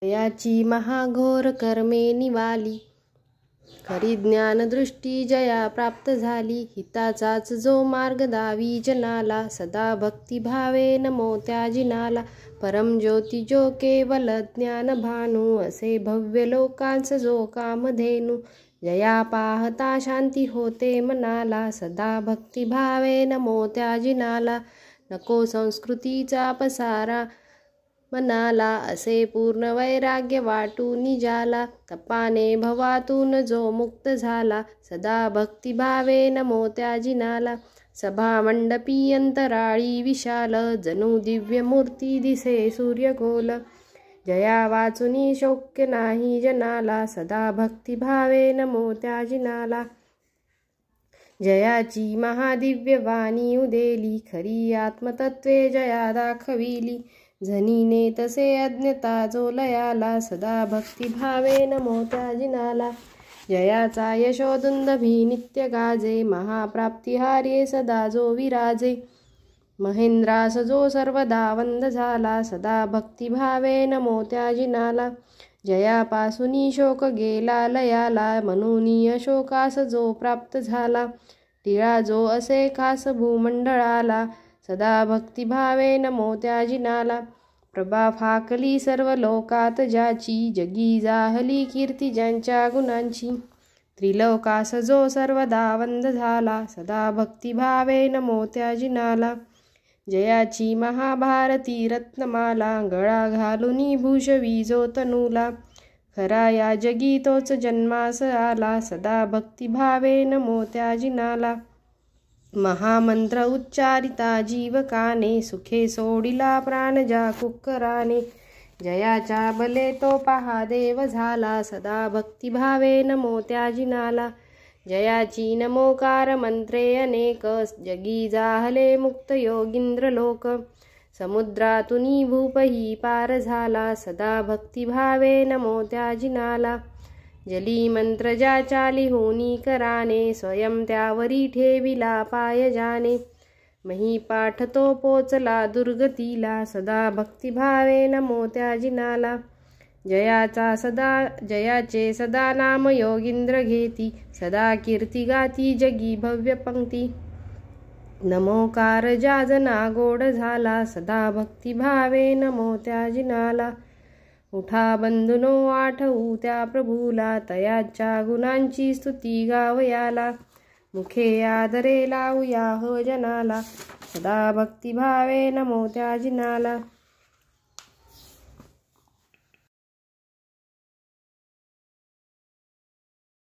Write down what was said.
जयाची महाघोर कर्मे निवाली, खरी ज्ञानदृष्टी जया प्राप्त झाली. हिताचाच जो मार्ग दावी जनाला, सदा भक्तिभावे नमो त्या जिनाला. परमज्योती जो केवल ज्ञान भानू, असे भव्य लोकांस जो कामधेनू. जया पाहता शांती होते मनाला, सदा भक्तिभावे नमो त्या जिनाला. नको संस्कृतीचा पसारा मनाला, असे पूर्ण वैराग्य वाटून जाला. तपाने भवातून जो मुक्त झाला, सदा भक्तिभावे नमो त्या जिनाला. सभा मंडपी अंतराळी विशाल, जणू दिव्य मूर्ती दिसे सूर्यकोल. जया वाचुनी शोक्य नाही जनाला, सदा भक्तिभावे नमो त्या जिनाला. जयाची महादिव्य वाणी उदेली, खरी आत्मतत्वे जया दाखविली. जनीने तसे अज्ञता जो लयाला, सदा भक्तिभावे नमो त्या जिनाला. जयाचा यशोदुंदभी नित्य गाजे, महाप्राप्तिहार्ये सदा जो विराजे. महेंद्रास जो सर्वदा वंद झाला, सदा भक्तिभावे नमो त्या जिनाला. जयापासूनी शोक गेला लयाला, म्हणून अशोकास जो प्राप्त झाला. टिळा जो असे खास भूमंडळाला, सदा भक्तिभावे नमो त्या जिनाला. प्रभा फाकली सर्व लोकात ज्याची, जगी जाहली कीर्ती ज्यांच्या गुणांची. त्रिलोकास जो सर्वदा वंद झाला, सदा भक्तिभावे नमो त्या जिनाला. जयाची महाभारती रत्नमाला, गळा घालुनी भूषवी जो तनूला. खरा या जगी तोच जन्मास आला, सदा भक्तिभावे नमो त्या जिनाला. महामंत्र उच्चारिता जीवकाने, सुखे सोडिला प्राण ज्या कुक्कराने. जयाच्या बले तो पहा देव झाला, सदा भक्तिभावे नमो त्या जिनाला. जयाची नमोकार मंत्रे अनेक, जगी जाहले मुक्त योगींद्र लोक. समुद्रातुनी भूपही पार झाला, सदा भक्तिभावे नमो त्या जिनाला. जली मंत्र ज्याच्या लिहुनी कराने, स्वयं त्यावरी ठेविला पाय जाने. मही पाठ तो पोचला दुर्गतीला, सदा भक्तिभावे नमो त्या जिनाला. जयाचे सदा नाम योगींद्र घेती, सदा कीर्ती गाती जगी भव्य पंक्ती. नमोकार ज्या जना गोड झाला, सदा भक्तिभावे नमो त्या जिनाला. उठा बंधुनो आठवू त्या प्रभूला, तयाच्या गुणांची स्तुती गावयाला. मुखे आदरे लावूया हो जनाला, सदा भक्तिभावे नमो त्या जिनाला.